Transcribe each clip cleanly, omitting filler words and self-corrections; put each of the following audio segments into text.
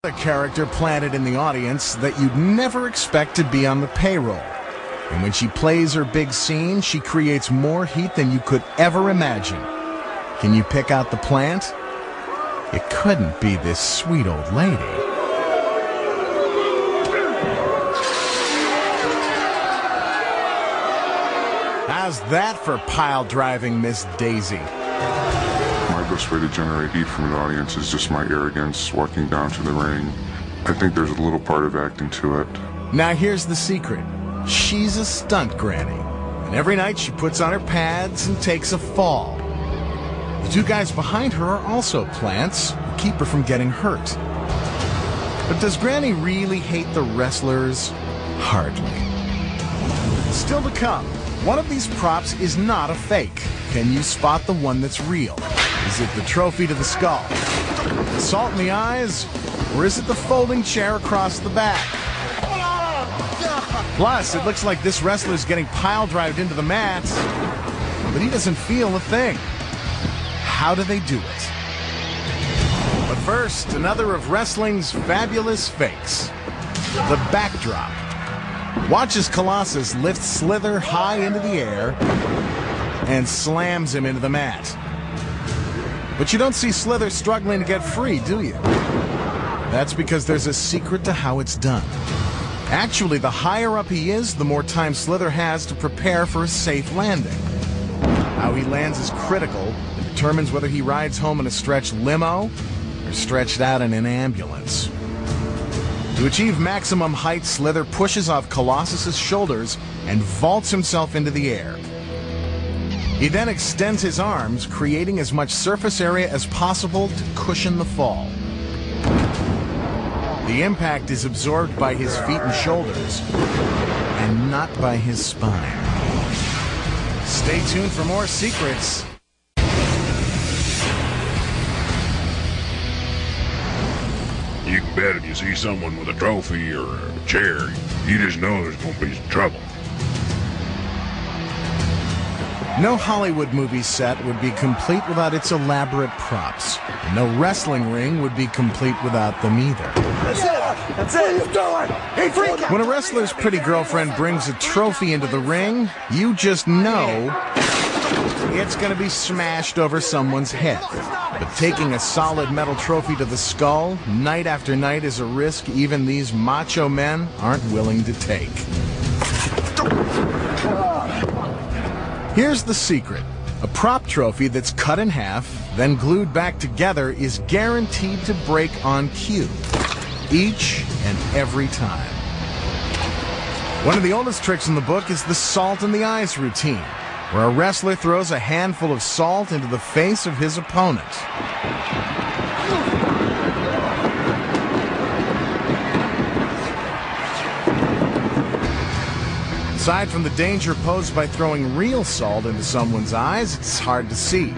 A character planted in the audience that you'd never expect to be on the payroll. And when she plays her big scene, she creates more heat than you could ever imagine. Can you pick out the plant? It couldn't be this sweet old lady. How's that for pile driving, Miss Daisy? My best way to generate heat from an audience is just my arrogance walking down to the ring. I think there's a little part of acting to it. Now here's the secret. She's a stunt granny, and every night she puts on her pads and takes a fall. The two guys behind her are also plants who keep her from getting hurt. But does Granny really hate the wrestlers? Hardly. Still to come, one of these props is not a fake. Can you spot the one that's real? Is it the trophy to the skull? The salt in the eyes? Or is it the folding chair across the back? Plus, it looks like this wrestler's getting pile-drived into the mat, but he doesn't feel a thing. How do they do it? But first, another of wrestling's fabulous fakes. The backdrop. Watch as Colossus lifts Slither high into the air and slams him into the mat. But you don't see Slither struggling to get free, do you? That's because there's a secret to how it's done. Actually, the higher up he is, the more time Slither has to prepare for a safe landing. How he lands is critical and determines whether he rides home in a stretched limo or stretched out in an ambulance. To achieve maximum height, Slither pushes off Colossus's shoulders and vaults himself into the air. He then extends his arms, creating as much surface area as possible to cushion the fall. The impact is absorbed by his feet and shoulders, and not by his spine. Stay tuned for more secrets. You can bet if you see someone with a trophy or a chair, you just know there's gonna be some trouble. No Hollywood movie set would be complete without its elaborate props. And no wrestling ring would be complete without them either. That's it! That's it! What are you doing? Hey, freak! When a wrestler's pretty girlfriend brings a trophy into the ring, you just know it's going to be smashed over someone's head. But taking a solid metal trophy to the skull, night after night, is a risk even these macho men aren't willing to take. Here's the secret. A prop trophy that's cut in half, then glued back together, is guaranteed to break on cue. Each and every time. One of the oldest tricks in the book is the salt in the eyes routine, where a wrestler throws a handful of salt into the face of his opponent. Aside from the danger posed by throwing real salt into someone's eyes, it's hard to see.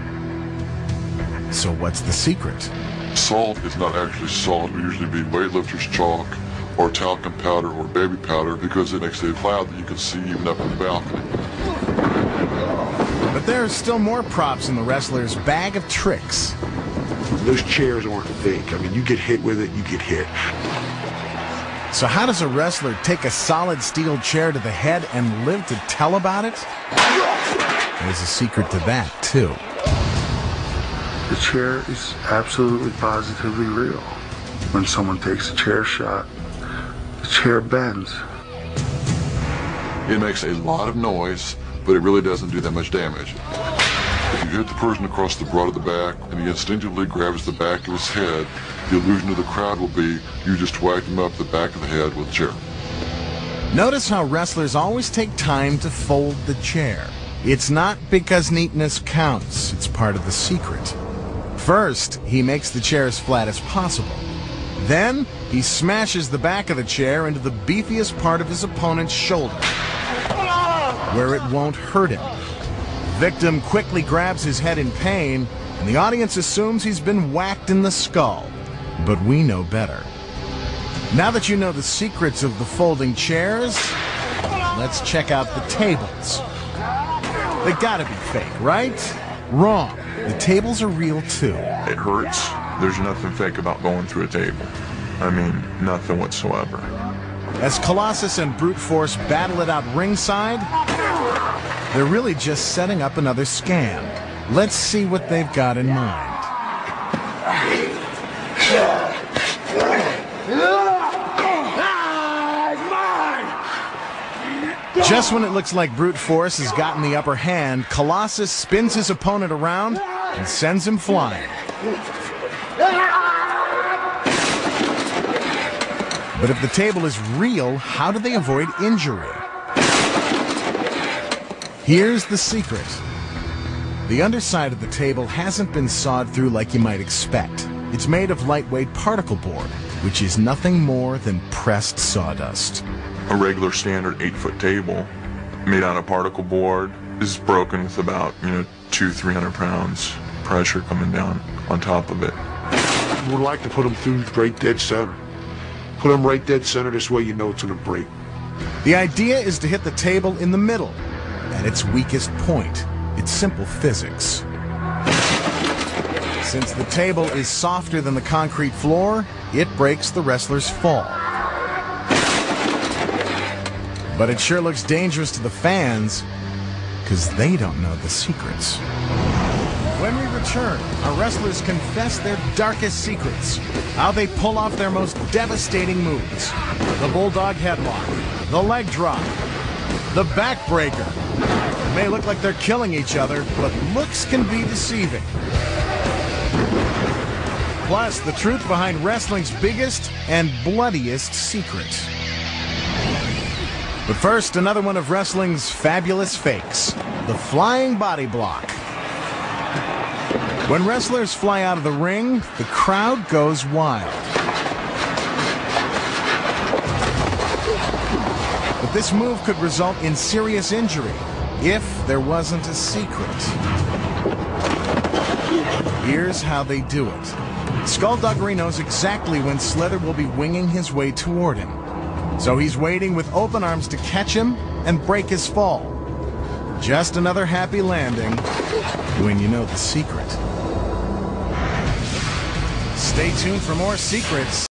So what's the secret? Salt is not actually salt. It would usually be weightlifter's chalk or talcum powder or baby powder because it makes a cloud that you can see even up in the balcony. But there are still more props in the wrestler's bag of tricks. Those chairs aren't fake. I mean, you get hit with it, you get hit. So how does a wrestler take a solid steel chair to the head and live to tell about it? There's a secret to that, too. The chair is absolutely positively real. When someone takes a chair shot, the chair bends. It makes a lot of noise, but it really doesn't do that much damage. If you hit the person across the broad of the back and he instinctively grabs the back of his head, the illusion of the crowd will be you just whacked him up the back of the head with a chair. Notice how wrestlers always take time to fold the chair. It's not because neatness counts, it's part of the secret. First, he makes the chair as flat as possible. Then, he smashes the back of the chair into the beefiest part of his opponent's shoulder, where it won't hurt him. The victim quickly grabs his head in pain, and the audience assumes he's been whacked in the skull. But we know better. Now that you know the secrets of the folding chairs, let's check out the tables. They gotta be fake, right? Wrong. The tables are real too. It hurts. There's nothing fake about going through a table. I mean, nothing whatsoever. As Colossus and Brute Force battle it out ringside, they're really just setting up another scam. Let's see what they've got in mind. Just when it looks like Brute Force has gotten the upper hand, Colossus spins his opponent around and sends him flying. But if the table is real, how do they avoid injury? Here's the secret. The underside of the table hasn't been sawed through like you might expect. It's made of lightweight particle board, which is nothing more than pressed sawdust. A regular standard 8-foot table made out of particle board is broken with about, 200-300 pounds pressure coming down on top of it. We would like to put them through right dead center. Put them right dead center, this way you know it's going to break. The idea is to hit the table in the middle, at its weakest point. It's simple physics. Since the table is softer than the concrete floor, it breaks the wrestler's fall. But it sure looks dangerous to the fans, because they don't know the secrets. When we return, our wrestlers confess their darkest secrets, how they pull off their most devastating moves. The Bulldog Headlock, the Leg Drop, the Backbreaker. It may look like they're killing each other, but looks can be deceiving. Plus, the truth behind wrestling's biggest and bloodiest secret. But first, another one of wrestling's fabulous fakes, the flying body block. When wrestlers fly out of the ring, the crowd goes wild. But this move could result in serious injury if there wasn't a secret. Here's how they do it. Skullduggery knows exactly when Slither will be winging his way toward him. So he's waiting with open arms to catch him and break his fall. Just another happy landing when you know the secret. Stay tuned for more secrets.